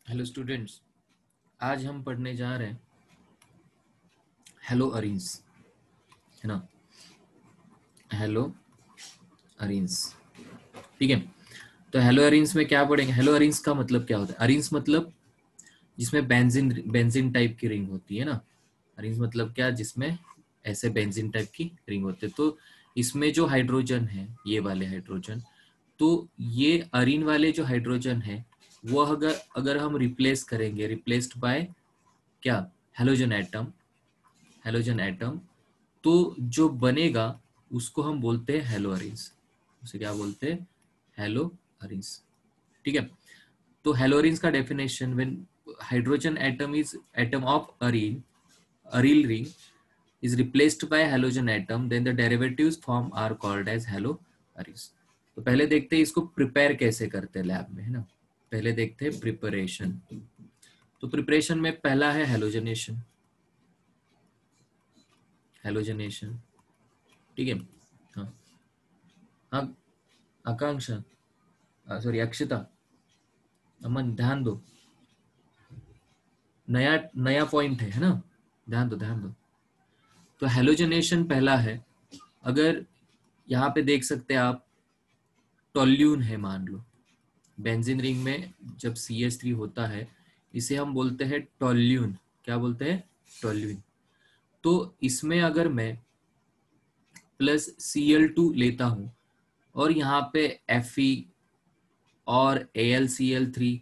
Hello students, आज हम पढ़ने जा रहे हैं हेलो अरीन्स, है ना। हेलो अरीन्स, ठीक है। तो हेलो अरीन्स में क्या पढ़ेंगे? हेलो अरीन्स का मतलब क्या होता है? अरीन्स मतलब जिसमें बेंजीन बेंजीन टाइप की रिंग होती है ना। अरीन्स मतलब क्या? जिसमें ऐसे बेंजीन टाइप की रिंग होते हैं। तो इसमें जो हाइड्रोजन है, ये वाले हाइड्रोजन, तो ये अरीन वाले जो हाइड्रोजन है वो अगर अगर हम रिप्लेस करेंगे, रिप्लेस्ड बाय क्या? हेलोजन एटम, हेलोजन एटम, तो जो बनेगा उसको हम बोलते हैं हेलो अरीन्स। उसे क्या बोलते हैं? हेलो अरीन्स, ठीक है। तो हेलो अरीन्स का definition, when hydrogen atom is atom of arene, aryl ring is replaced by halogen atom, then the derivatives form are called as halo aries. तो पहले देखते हैं इसको प्रिपेयर कैसे करते हैं लैब में, है ना। पहले देखते हैं प्रिपरेशन। तो प्रिपरेशन में पहला है हेलोजनेशन, हेलोजनेशन, ठीक है। हाँ हाँ, आकांक्षा, सॉरी अक्षिता, अमन ध्यान दो, नया नया पॉइंट है ना। ध्यान दो ध्यान दो। तो हेलोजनेशन पहला है। अगर यहाँ पे देख सकते हैं आप, टोल्यून है मान लो, बेंजीन रिंग में जब CH3 होता है इसे हम बोलते हैं टोल्यून। क्या बोलते हैं? टोल्यून। तो इसमें अगर मैं प्लस Cl2 लेता हूं और यहाँ पे Fe और AlCl3,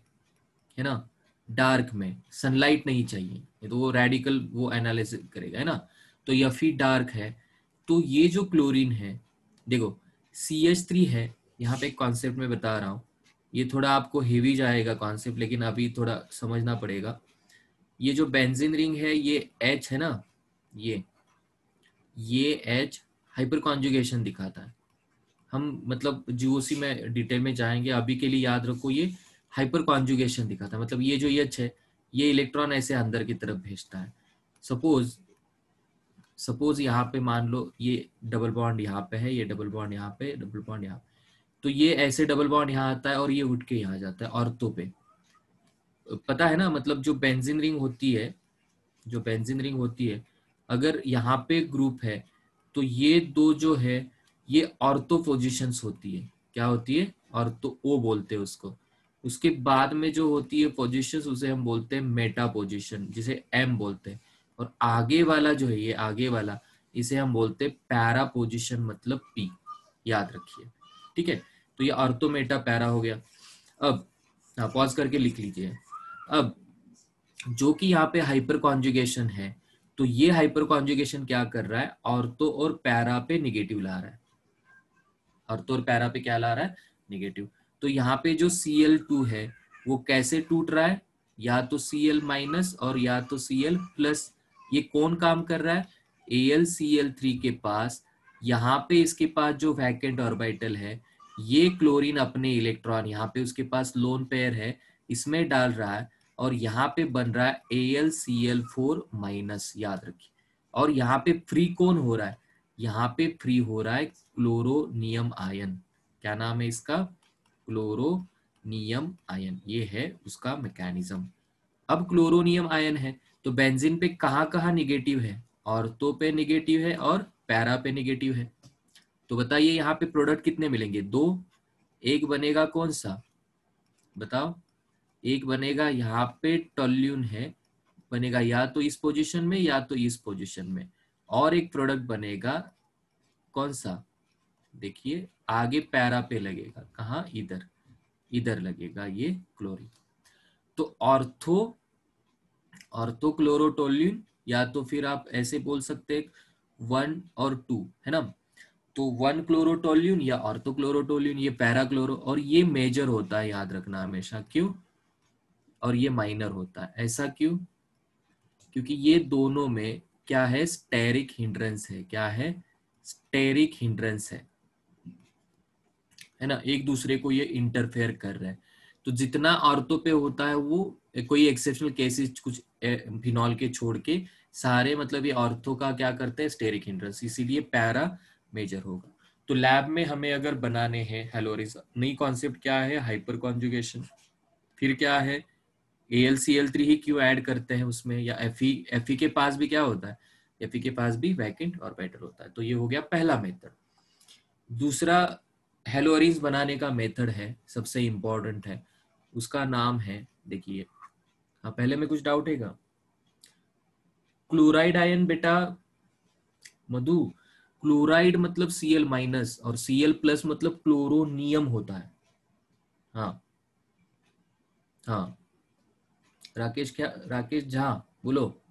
है ना, डार्क में, सनलाइट नहीं चाहिए, ये तो वो रेडिकल वो एनालिसिस करेगा, है ना। तो Fe डार्क है, तो ये जो क्लोरीन है, देखो CH3 है, यहाँ पे एक कॉन्सेप्ट में बता रहा हूँ, ये थोड़ा आपको हेवी जाएगा कॉन्सेप्ट, लेकिन अभी थोड़ा समझना पड़ेगा। ये जो बेंजीन रिंग है ये H है ना, ये H हाइपर कॉन्जुगेशन दिखाता है। हम मतलब जीओसी में डिटेल में जाएंगे, अभी के लिए याद रखो ये हाइपर कॉन्जुगेशन दिखाता है। मतलब ये जो H है ये इलेक्ट्रॉन ऐसे अंदर की तरफ भेजता है। सपोज सपोज यहाँ पे मान लो ये डबल बॉन्ड यहाँ पे है, ये डबल बॉन्ड यहाँ पे, डबल बॉन्ड यहाँ, तो ये ऐसे डबल बॉन्ड यहाँ आता है और ये उठ के यहाँ जाता है ऑर्थो पे। पता है ना, मतलब जो बेंजीन रिंग होती है, जो बेंजीन रिंग होती है, अगर यहाँ पे ग्रुप है तो ये दो जो है ये ऑर्थो पोजिशंस होती है। क्या होती है? ऑर्थो, ओ बोलते हैं उसको। उसके बाद में जो होती है पोजिशंस उसे हम बोलते हैं मेटा पोजिशन, जिसे एम बोलते हैं। और आगे वाला जो है, ये आगे वाला, इसे हम बोलते हैं पैरा पोजिशन, मतलब पी। याद रखिए, ठीक है। तो ये ऑर्थो मेटा पैरा हो गया। अब पॉज करके लिख लीजिए। अब जो कि यहाँ पे हाइपर कॉन्जुगेशन है, तो ये हाइपर कॉन्जुगेशन क्या कर रहा है? ऑर्थो और पैरा पे निगेटिव ला रहा है। ऑर्थो और पैरा पे क्या ला रहा है? निगेटिव। तो यहाँ पे जो Cl2 है वो कैसे टूट रहा है? या तो Cl माइनस और या तो Cl प्लस। ये कौन काम कर रहा है? AlCl3 के पास, यहाँ पे इसके पास जो वैकेंट ऑर्बिटल है, ये क्लोरीन अपने इलेक्ट्रॉन यहाँ पे उसके पास लोन पेयर है, इसमें डाल रहा है, और यहाँ पे बन रहा है AlCl4 माइनस, याद रखिए। और यहाँ पे फ्री कौन हो रहा है? यहाँ पे फ्री हो रहा है क्लोरोनियम आयन। क्या नाम है इसका? Chloronium ion. ये है उसका मैकेनिज्म। अब क्लोरोनियम आयन है तो बेंजीन पे कहाँ कहाँ निगेटिव है? ऑर्थो पे निगेटिव है और पैरा पे निगेटिव है। तो बताइए यहाँ पे प्रोडक्ट कितने मिलेंगे? दो। एक बनेगा कौन सा? बताओ। एक बनेगा यहाँ पे टोल्यून है, बनेगा या तो इस पोजीशन में या तो इस पोजीशन में। और एक प्रोडक्ट बनेगा कौन सा? देखिए आगे पैरा पे लगेगा, कहाँ? इधर, इधर लगेगा ये क्लोरीन। तो ऑर्थो, ऑर्थो क्लोरोटोल्यून, या तो फिर आप ऐसे बोल सकते हैं 1 और 2, है ना। तो 1 क्लोरोटोल्यून या ऑर्थो क्लोरोटोल्यून, ये पैरा क्लोरो, और ये मेजर होता है, याद रखना हमेशा। क्यों? और ये माइनर होता है, ऐसा क्यों? क्योंकि ये दोनों में क्या है? स्टेरिक हिंड्रेंस है। क्या है? स्टेरिक हिंड्रेंस है ना, एक दूसरे को ये इंटरफेयर कर रहे हैं। तो जितना ऑर्थो पे होता है वो, कोई एक्सेप्शनल केसेस कुछ फिनॉल के छोड़ के, सारे मतलब ये ऑर्थो का क्या करते हैं? स्टेरिक हिंड्रेंस, इसीलिए पैरा मेजर होगा। तो लैब में हमें अगर बनाने हैं हेलोरिस, नई कॉन्सेप्ट क्या है? Hyper conjugation. फिर क्या है? AlCl3 ही क्यों ऐड करते हैं उसमें, या Fe के पास भी क्या होता है, Fe के पास भी वैकेंट ऑर्बिटल होता है। तो ये हो गया पहला मेथड। दूसरा हेलोअरीन्स बनाने का मेथड है, सबसे इंपॉर्टेंट है, उसका नाम है, देखिए हाँ पहले में कुछ डाउट है क्या? क्लोराइड आयन बेटा मधु, क्लोराइड मतलब Cl माइनस और Cl प्लस मतलब क्लोरोनियम होता है। हाँ हाँ राकेश, क्या राकेश झा बोलो।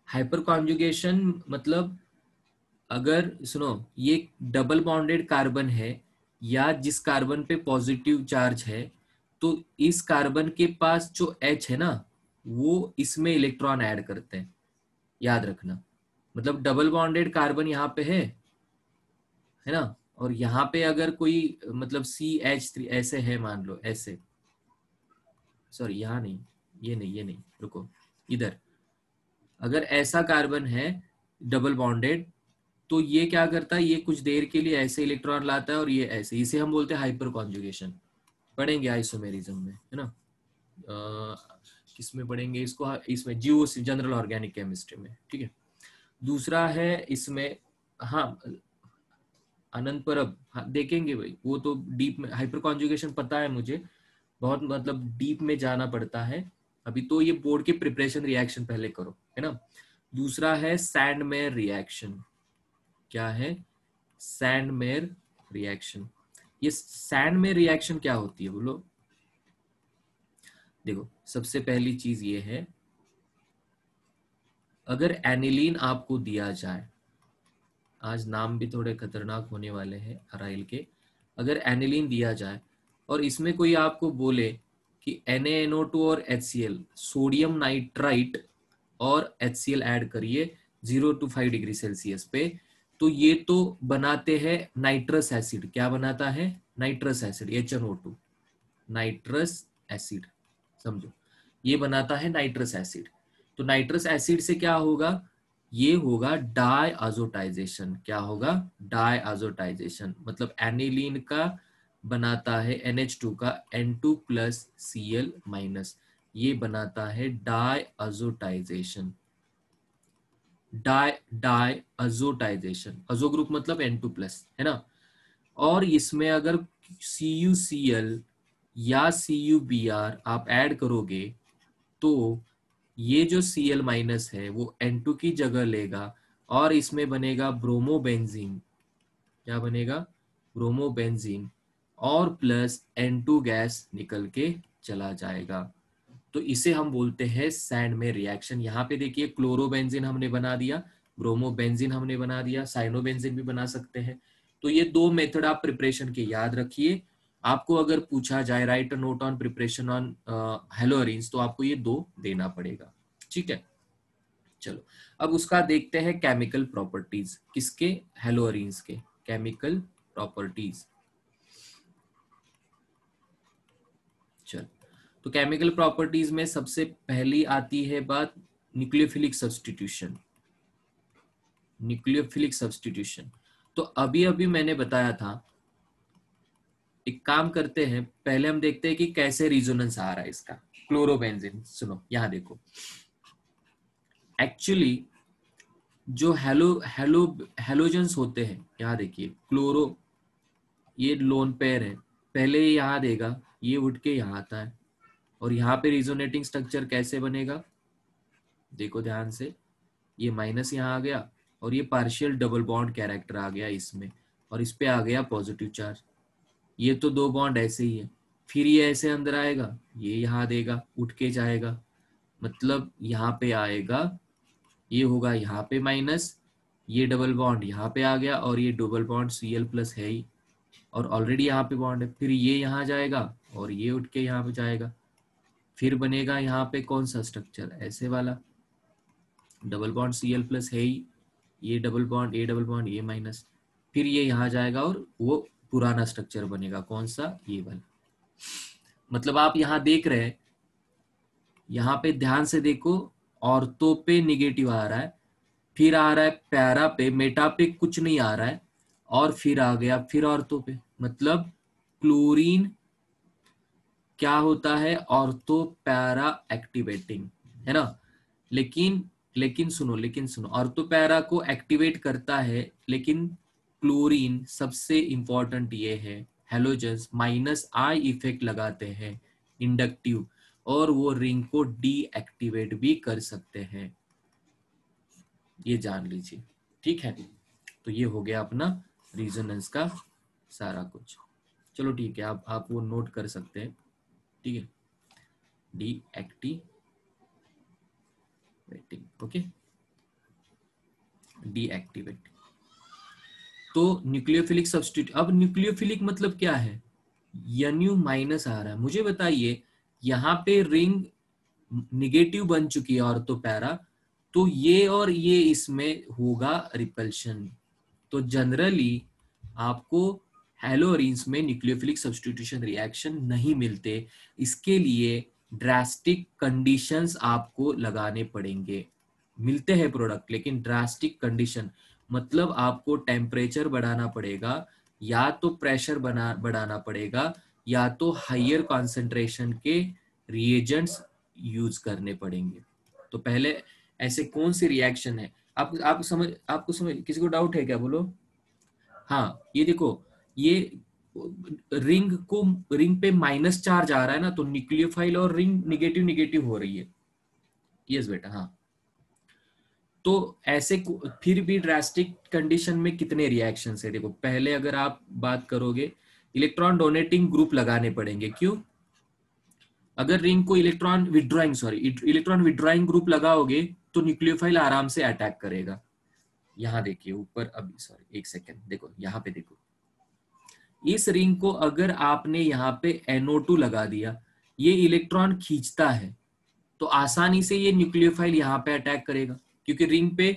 हाइपर कॉन्जुगेशन मतलब, अगर सुनो, ये डबल बॉन्डेड कार्बन है या जिस कार्बन पे पॉजिटिव चार्ज है, तो इस कार्बन के पास जो H है ना, वो इसमें इलेक्ट्रॉन ऐड करते हैं, याद रखना। मतलब डबल बॉन्डेड कार्बन यहाँ पे है ना, और यहाँ पे अगर कोई मतलब CH3 ऐसे है, मान लो ऐसे, सॉरी यहाँ नहीं, ये नहीं, रुको, इधर अगर ऐसा कार्बन है डबल बॉन्डेड, तो ये क्या करता है, ये कुछ देर के लिए ऐसे इलेक्ट्रॉन लाता है और ये ऐसे, इसे हम बोलते हैं हाइपर कॉन्जुगेशन। पढ़ेंगे आइसोमेरिज्म में, है ना, किसमें पढ़ेंगे इसको, इसमें जीओसी, जनरल ऑर्गेनिक केमिस्ट्री में, ठीक है। दूसरा है इसमें, हाँ अनंत परब, हाँ देखेंगे भाई, वो तो डीप में हाइपर कॉन्जुगेशन पता है मुझे, बहुत मतलब डीप में जाना पड़ता है। अभी तो ये बोर्ड के प्रिपरेशन रिएक्शन पहले करो, है ना। दूसरा है सैंडमेयर रिएक्शन। क्या है? Sandmeyer reaction. ये सैंडमेयर रिएक्शन क्या होती है बोलो? देखो सबसे पहली चीज ये है, अगर एनिलीन आपको दिया जाए, आज नाम भी थोड़े खतरनाक होने वाले हैं अराइल के, अगर एनिलीन दिया जाए और इसमें कोई आपको बोले कि NaNO2 और HCl, सोडियम नाइट्राइट और HCl ऐड करिए 0 to 5 डिग्री सेल्सियस पे, तो ये तो बनाते हैं नाइट्रस एसिड। क्या बनाता है? Nitrous acid, HNO2, nitrous acid, समझो, ये बनाता है नाइट्रस एसिड। तो नाइट्रस एसिड से क्या होगा? ये होगा डायआज़ोटाइजेशन। क्या होगा? डायआज़ोटाइजेशन, मतलब एनिलीन का बनाता है NH2 का N2 प्लस Cl माइनस, ये बनाता है डायआज़ोटाइजेशन। डायआज़ोटाइजेशन, अजो ग्रुप मतलब N2 प्लस, है ना। और इसमें अगर CuCl या CuBr आप ऐड करोगे, तो ये जो Cl माइनस है वो N2 की जगह लेगा और इसमें बनेगा ब्रोमोबेंजीन। क्या बनेगा? ब्रोमोबेंजीन, और प्लस N2 गैस निकल के चला जाएगा। तो इसे हम बोलते हैं सैंडमेयर रिएक्शन। यहाँ पे देखिए क्लोरोबेंजीन हमने बना दिया, ब्रोमोबेंजीन हमने बना दिया, साइनोबेंजीन भी बना सकते हैं। तो ये दो मेथड आप प्रिपरेशन के याद रखिए। आपको अगर पूछा जाए write a note on preparation on haloarenes, तो आपको ये दो देना पड़ेगा, ठीक है। चलो अब उसका देखते हैं केमिकल प्रॉपर्टीज, किसके? हेलोअरीन्स के केमिकल प्रॉपर्टीज। चलो, तो केमिकल प्रॉपर्टीज में सबसे पहली आती है बात न्यूक्लियोफिलिक सब्स्टिट्यूशन। न्यूक्लियोफिलिक सब्स्टिट्यूशन, तो अभी अभी मैंने बताया था। एक काम करते हैं, पहले हम देखते हैं कि कैसे रिजोनेंस आ रहा है इसका। क्लोरोबेंजीन, सुनो यहां देखो, एक्चुअली जो हेलोजेंस होते हैं, यहाँ देखिए क्लोरो, ये लोन पेयर है, पहले ये यहाँ देगा, ये उठ के यहाँ आता है, और यहाँ पे रिजोनेटिंग स्ट्रक्चर कैसे बनेगा? देखो ध्यान से, ये माइनस यहाँ आ गया और ये पार्शियल डबल बॉन्ड कैरेक्टर आ गया इसमें, और इस पे आ गया पॉजिटिव चार्ज। ये तो दो बॉन्ड ऐसे ही है, फिर ये ऐसे अंदर आएगा, ये यहाँ देगा, उठ के जाएगा, मतलब यहाँ पे आएगा, ये होगा यहाँ पे माइनस, ये डबल बॉन्ड यहाँ पे आ गया, और ये डबल बॉन्ड Cl प्लस है ही, और ऑलरेडी यहाँ पे बॉन्ड है, फिर ये यहाँ जाएगा और ये उठ के यहाँ पे जाएगा, फिर बनेगा यहाँ पे कौन सा स्ट्रक्चर? ऐसे वाला, डबल बॉन्ड Cl प्लस है ही, ये डबल बॉन्ड, ये डबल बॉन्ड, ये माइनस, फिर ये यहाँ जाएगा और वो पुराना स्ट्रक्चर बनेगा, कौन सा? ये वाला। मतलब आप यहाँ देख रहे हैं, यहाँ पे ध्यान से देखो, ऑर्थो पे निगेटिव आ रहा है, फिर आ रहा है पैरा पे, मेटा पे कुछ नहीं आ रहा है, और फिर आ गया फिर ऑर्थो पे, मतलब क्लोरीन क्या होता है, ऑर्थो पैरा एक्टिवेटिंग, है ना। लेकिन लेकिन सुनो ऑर्थो पैरा को एक्टिवेट करता है, लेकिन क्लोरीन सबसे इंपॉर्टेंट ये है, हेलोजन्स माइनस आई इफेक्ट लगाते हैं इंडक्टिव, और वो रिंग को डीएक्टिवेट भी कर सकते हैं, ये जान लीजिए। ठीक है, तो ये हो गया अपना रेजोनेंस का सारा कुछ। चलो ठीक है, आप वो नोट कर सकते हैं। ठीक है, डीएक्टिवेटिंग, ओके, डीएक्टिवेट। तो न्यूक्लियोफिलिक सब्स्टिट्यूट, अब न्यूक्लियोफिलिक मतलब क्या है, NU माइनस आ रहा है, मुझे बताइए। यहाँ पे रिंग निगेटिव बन चुकी है ऑर्थो पैरा, तो ये और ये इसमें होगा रिपल्शन। तो जनरली आपको हेलोरिन्स में न्यूक्लियोफिलिक सब्स्टिट्यूशन रिएक्शन नहीं मिलते, इसके लिए ड्रास्टिक कंडीशंस आपको लगाने पड़ेंगे। मिलते हैं प्रोडक्ट, लेकिन ड्रास्टिक कंडीशन मतलब आपको टेम्परेचर बढ़ाना पड़ेगा, या तो प्रेशर बढ़ाना पड़ेगा, या तो हाइयर कॉन्सेंट्रेशन के रिएजेंट्स यूज करने पड़ेंगे। तो पहले ऐसे कौन सी रिएक्शन है, आपको समझ, किसी को डाउट है क्या, बोलो। हाँ, ये देखो, ये रिंग पे माइनस चार्ज आ रहा है ना, तो न्यूक्लियोफाइल और रिंग निगेटिव निगेटिव हो रही है। यस बेटा, हाँ। तो ऐसे फिर भी ड्रास्टिक कंडीशन में कितने रिएक्शंस है, देखो पहले अगर आप बात करोगे, इलेक्ट्रॉन डोनेटिंग ग्रुप लगाने पड़ेंगे। क्यों, अगर रिंग को इलेक्ट्रॉन विड्रॉइंग ग्रुप लगाओगे तो न्यूक्लियोफाइल आराम से अटैक करेगा। यहां देखिए ऊपर, अभी सॉरी एक सेकेंड, देखो यहाँ पे देखो, इस रिंग को अगर आपने यहाँ पे NO2 लगा दिया, ये इलेक्ट्रॉन खींचता है, तो आसानी से ये न्यूक्लियोफाइल यहाँ पे अटैक करेगा, क्योंकि रिंग पे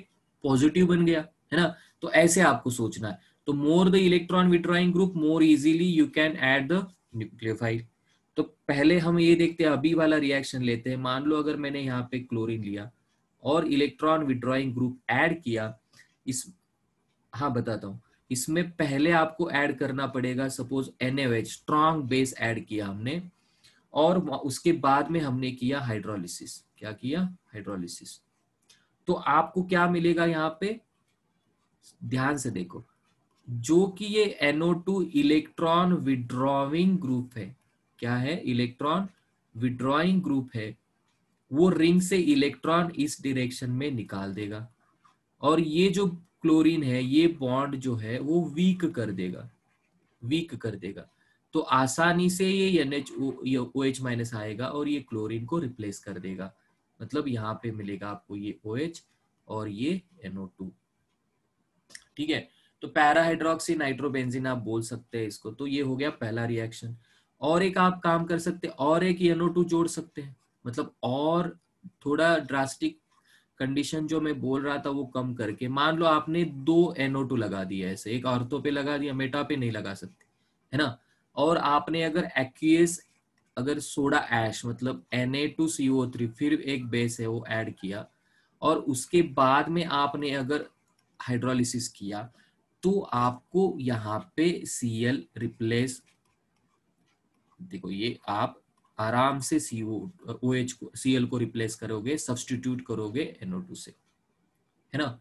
पॉजिटिव बन गया, है ना। तो ऐसे आपको सोचना है, तो more the electron withdrawing group more easily you can add the nucleophile. तो पहले हम ये देखते हैं, अभी वाला रिएक्शन लेते हैं। मान लो अगर मैंने यहाँ पे क्लोरीन लिया और इलेक्ट्रॉन विड्रॉइंग ग्रुप ऐड किया इस, हाँ बताता हूँ, इसमें पहले आपको ऐड करना पड़ेगा, suppose NaOH strong base add किया हमने, और उसके बाद में हमने किया हाइड्रोलिसिस। क्या किया, हाइड्रोलिसिस। तो आपको क्या मिलेगा यहाँ पे, ध्यान से देखो, जो कि ये NO2 इलेक्ट्रॉन विड्रॉइंग ग्रुप है, क्या है, इलेक्ट्रॉन विड्रॉइंग ग्रुप है, वो रिंग से इलेक्ट्रॉन इस डायरेक्शन में निकाल देगा, और ये जो क्लोरीन है, ये बॉन्ड जो है वो वीक कर देगा। तो आसानी से ये OH माइनस आएगा और ये क्लोरीन को रिप्लेस कर देगा। मतलब यहाँ पे मिलेगा आपको ये OH और ये NO2। ठीक है, तो पैरा हाइड्रोक्सी नाइट्रोबेंजीन आप बोल सकते हैं इसको। तो ये हो गया पहला रिएक्शन। और एक आप काम कर सकते हैं, और एक NO2 जोड़ सकते हैं, मतलब और थोड़ा ड्रास्टिक कंडीशन जो मैं बोल रहा था वो कम करके। मान लो आपने 2 NO2 लगा दिया, ऐसे एक ऑर्थो पे लगा दिया, मेटा पे नहीं लगा सकते, है ना। और आपने अगर एक्वियस, अगर सोडा ऐश मतलब Na2CO3, फिर एक बेस है वो ऐड किया, और उसके बाद में आपने अगर हाइड्रोलिसिस किया, तो आपको यहाँ पे Cl रिप्लेस, देखो ये आप आराम से OH को, Cl को रिप्लेस करोगे, सब्सटीट्यूट करोगे NO2 से, है ना।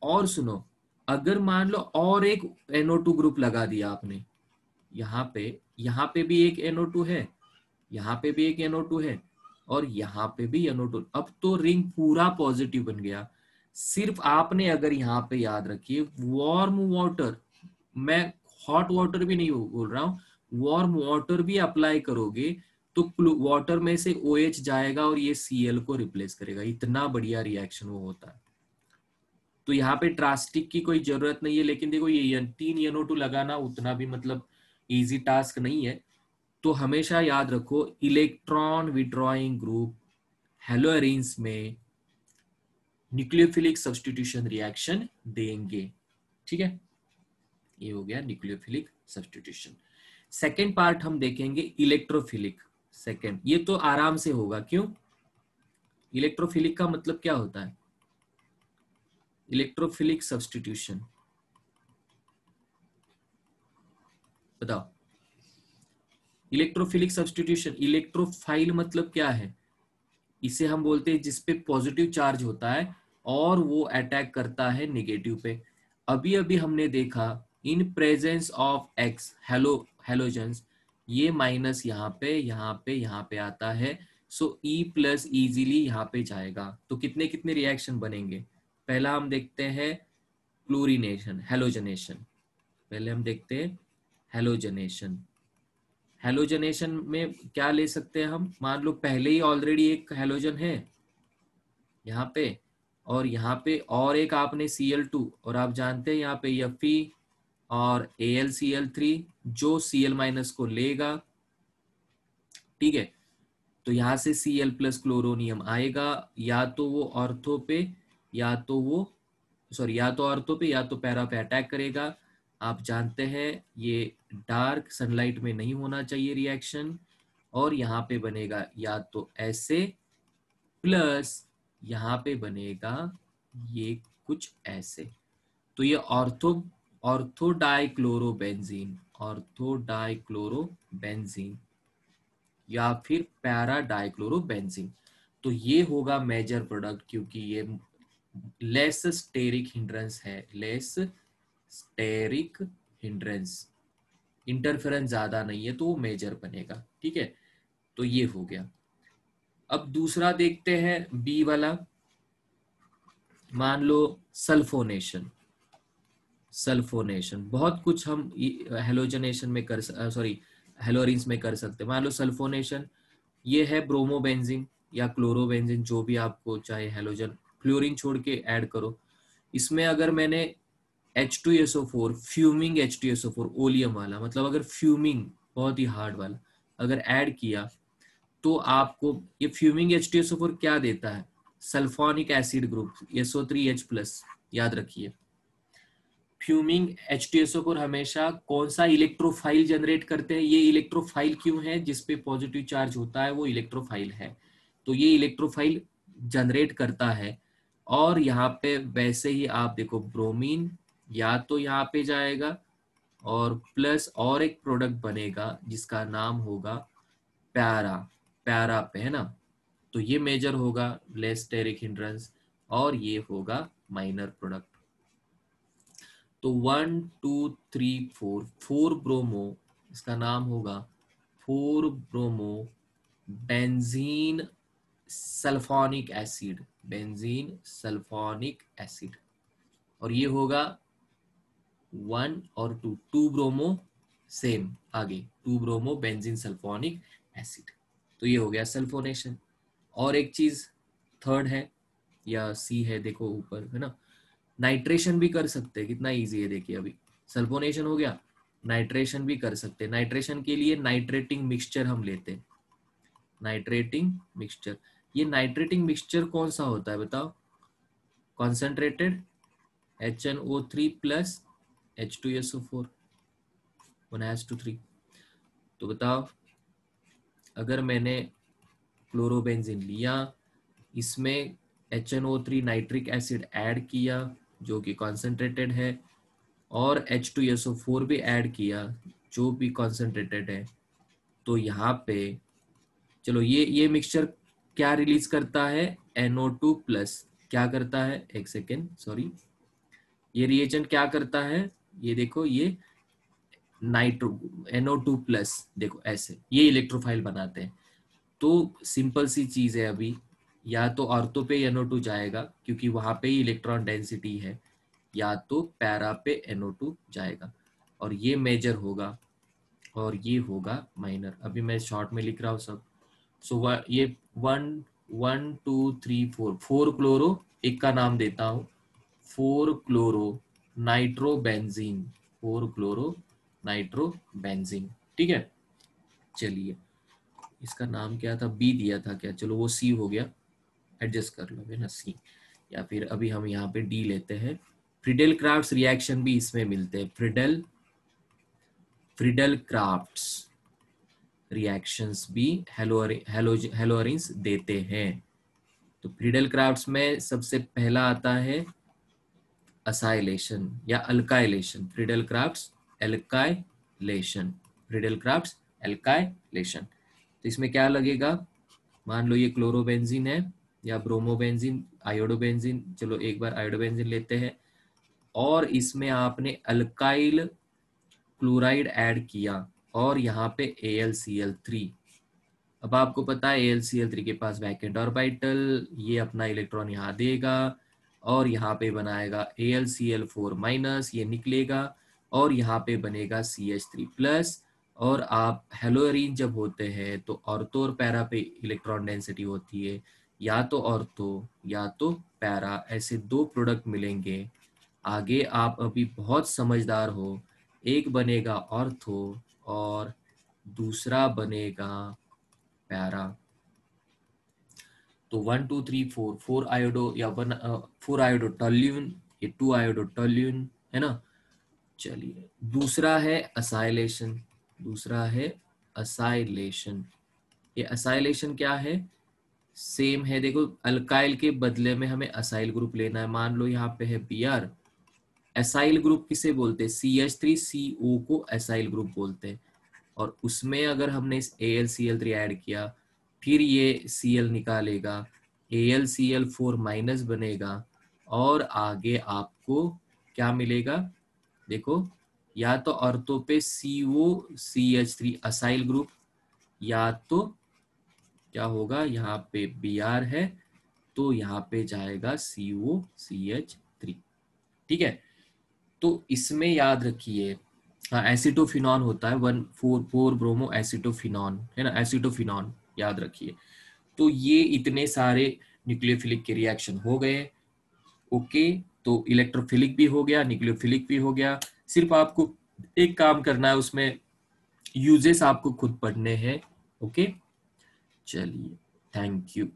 और सुनो, अगर मान लो और एक NO2 ग्रुप लगा दिया आपने, यहाँ पे भी एक NO2 है, यहाँ पे भी एक NO2 है, और यहाँ पे भी NO2, अब तो रिंग पूरा पॉजिटिव बन गया। सिर्फ आपने अगर यहाँ पे याद रखिए, वार्म वाटर, मैं हॉट वाटर भी नहीं बोल रहा हूँ, वार्म वाटर भी अप्लाई करोगे तो वाटर में से OH जाएगा और ये Cl को रिप्लेस करेगा। इतना बढ़िया रिएक्शन वो होता है। तो यहाँ पे ड्रास्टिक की कोई जरूरत नहीं है, लेकिन देखो ये 3 NO2 लगाना उतना भी मतलब इजी टास्क नहीं है। तो हमेशा याद रखो, इलेक्ट्रॉन विड्रॉइंग ग्रुप हेलोरिन्स में न्यूक्लियोफिलिक सब्स्टिट्यूशन रिएक्शन देंगे। ठीक है, ये हो गया न्यूक्लियोफिलिक सब्स्टिट्यूशन। सेकेंड पार्ट हम देखेंगे इलेक्ट्रोफिलिक। सेकेंड, ये तो आराम से होगा, क्यों, इलेक्ट्रोफिलिक का मतलब क्या होता है, इलेक्ट्रोफिलिक सब्स्टिट्यूशन बताओ। इलेक्ट्रोफिलिक सब्स्टिट्यूशन, इलेक्ट्रोफाइल मतलब क्या है, इसे हम बोलते हैं जिसपे पॉजिटिव चार्ज होता है और वो अटैक करता है नेगेटिव पे। अभी अभी हमने देखा in presence of x halogens, ये माइनस यहाँ पे यहाँ पे यहाँ पे आता है, सो ई प्लस इजीली यहाँ पे जाएगा। तो कितने कितने रिएक्शन बनेंगे, पहला हम देखते हैं क्लोरीनेशन हेलोजनेशन, पहले हम देखते हैं हेलोजनेशन। हेलोजनेशन में क्या ले सकते हैं हम, मान लो पहले ही ऑलरेडी एक हेलोजन है यहाँ पे, और यहाँ पे और एक आपने Cl2, और आप जानते हैं यहाँ पे Fe और AlCl3 जो Cl माइनस को लेगा, ठीक है। तो यहाँ से Cl प्लस क्लोरोनियम आएगा, या तो वो ऑर्थो पे या तो वो सॉरी या तो ऑर्थो पे या तो पैरा पे अटैक करेगा। आप जानते हैं ये डार्क सनलाइट में नहीं होना चाहिए रिएक्शन, और यहाँ पे बनेगा या तो ऐसे प्लस यहाँ पे बनेगा ये कुछ ऐसे। तो ये ऑर्थो डाइक्लोरोबेंजीन, ऑर्थो डाइक्लोरोबेंजीन या फिर पैरा डाइक्लोरोबेंजीन। तो ये होगा मेजर प्रोडक्ट, क्योंकि ये लेस स्टेरिक हिंड्रेंस है, लेस स्टेरिक हिंड्रेंस, इंटरफेरेंस ज्यादा नहीं है, तो वो मेजर बनेगा, ठीक है। तो ये हो गया। अब दूसरा देखते हैं बी वाला, मान लो सल्फोनेशन। सल्फोनेशन बहुत कुछ हम हेलोजनेशन में कर सॉरी हेलोरिन्स में कर सकते हैं। मान लो सल्फोनेशन, ये है ब्रोमोबेंजीन या क्लोरोबेंजीन, जो भी आपको चाहे हेलोजन, क्लोरीन छोड़ के ऐड करो। इसमें अगर मैंने H2SO4 फ्यूमिंग H2SO4 ओलियम वाला, मतलब अगर फ्यूमिंग बहुत ही हार्ड वाला अगर ऐड किया, तो आपको ये फ्यूमिंग H2SO4 क्या देता है, सल्फोनिक एसिड ग्रुप SO3H+। याद रखिए फ्यूमिंग H2SO4 हमेशा कौन सा इलेक्ट्रोफाइल जनरेट करते हैं, ये इलेक्ट्रोफाइल क्यों है, जिसपे पॉजिटिव चार्ज होता है वो इलेक्ट्रोफाइल है, तो ये इलेक्ट्रोफाइल जनरेट करता है। और यहाँ पे वैसे ही आप देखो ब्रोमीन या तो यहाँ पे जाएगा और प्लस और एक प्रोडक्ट बनेगा जिसका नाम होगा पैरा, पैरा पे है ना, तो ये मेजर होगा लेस स्टेरिक हिंड्रेंस, और ये होगा माइनर प्रोडक्ट। तो 1 2 3 4 4 ब्रोमो, इसका नाम होगा 4 bromo benzene sulphonic acid, benzene sulphonic acid. और ये होगा 1 और 2 2 ब्रोमो सेम आगे 2 ब्रोमो बेंजीन सल्फोनिक एसिड। तो ये हो गया सल्फोनेशन। और एक चीज थर्ड है या सी है, देखो ऊपर है ना, नाइट्रेशन भी कर सकते हैं, कितना इजी है देखिए। अभी सल्फोनेशन हो गया, नाइट्रेशन भी कर सकते हैं। नाइट्रेशन के लिए नाइट्रेटिंग मिक्सचर हम लेते हैं, नाइट्रेटिंग मिक्सचर। ये नाइट्रेटिंग मिक्सचर कौन सा होता है बताओ, कॉन्सेंट्रेटेड HNO3 प्लस H2SO4 1:3। तो बताओ अगर मैंने क्लोरोबेंजीन लिया, इसमें HNO3 नाइट्रिक एसिड ऐड किया जो कि कॉन्सेंट्रेटेड है, और H2SO4 भी ऐड किया जो भी कॉन्सेंट्रेटेड है, तो यहाँ पे चलो ये मिक्सचर क्या रिलीज करता है, NO2 प्लस। क्या करता है, एक सेकेंड सॉरी, ये रिएजेंट क्या करता है, ये देखो ये नाइट्रो NO2 प्लस, देखो ऐसे ये इलेक्ट्रोफाइल बनाते हैं। तो सिंपल सी चीज है, अभी या तो ऑर्थो पे NO2 जाएगा क्योंकि वहां पे ही इलेक्ट्रॉन डेंसिटी है, या तो पैरा पे NO2 जाएगा, और ये मेजर होगा और ये होगा माइनर। अभी मैं शॉर्ट में लिख रहा हूँ सब। सो ये 1 2 3 4 4 क्लोरो, एक का नाम देता हूँ 4 क्लोरो नाइट्रोबेंजीन, 4 क्लोरो नाइट्रोबेंजीन, ठीक है। चलिए इसका नाम क्या था, बी दिया था क्या, चलो वो सी हो गया, एडजस्ट कर लो है ना सी। या फिर अभी हम यहाँ पे डी लेते हैं। फ्रीडेल क्राफ्ट्स रिएक्शन भी इसमें मिलते हैं, फ्रीडेल क्राफ्ट्स रिएक्शंस भी हेलोरिन्स देते हैं। तो फ्रीडेल क्राफ्ट्स में सबसे पहला आता है असाइलेशन या alkylation, Friedel crafts alkylation, Friedel crafts alkylation. तो इसमें क्या लगेगा, मान लो ये क्लोरोबेंजीन है या ब्रोमोबेंजीन, आयोडोबेंजीन, चलो एक बार आयोडोबेंजीन लेते हैं, और इसमें आपने अल्काइल क्लोराइड ऐड किया और यहाँ पे AlCl3। अब आपको पता है AlCl3 के पास वैकेंट ऑर्बिटल, ये अपना इलेक्ट्रॉन यहाँ देगा और यहाँ पे बनाएगा AlCl4 माइनस, ये निकलेगा और यहाँ पे बनेगा CH3 प्लस। और आप हेलोरीन जब होते हैं तो ऑर्थो और पैरा पे इलेक्ट्रॉन डेंसिटी होती है, या तो ऑर्थो या तो पैरा, ऐसे दो प्रोडक्ट मिलेंगे। आगे आप अभी बहुत समझदार हो, एक बनेगा ऑर्थो और दूसरा बनेगा पैरा। तो 1 2 3 4 4 आयोडो या 4 आयोडो टॉल्यून, ये 2 आयोडो टॉल्यून है ना। चलिए दूसरा है असाइलेशन, दूसरा है असाइलेशन। ये असाइलेशन क्या है, सेम है, देखो अल्काइल के बदले में हमें असाइल ग्रुप लेना है। मान लो यहाँ पे है Br, एसाइल ग्रुप किसे बोलते हैं, CH3CO को एसाइल ग्रुप बोलते हैं। और उसमें अगर हमने इस AlCl3 ऐड किया, फिर ये Cl निकालेगा, AlCl4 माइनस बनेगा और आगे आपको क्या मिलेगा, देखो या तो ऑर्थो पे COCH3 असाइल ग्रुप, या तो क्या होगा, यहाँ पे Br है तो यहाँ पे जाएगा COCH3। ठीक है, तो इसमें याद रखिए, हाँ एसिटोफिनॉन होता है, 1,4,4 ब्रोमो एसिटोफिनॉन है ना, एसिटोफिनॉन याद रखिए। तो ये इतने सारे न्यूक्लियोफिलिक के रिएक्शन हो गए। ओके, तो इलेक्ट्रोफिलिक भी हो गया, न्यूक्लियोफिलिक भी हो गया। सिर्फ आपको एक काम करना है, उसमें यूजेस आपको खुद पढ़ने हैं। ओके, चलिए, थैंक यू।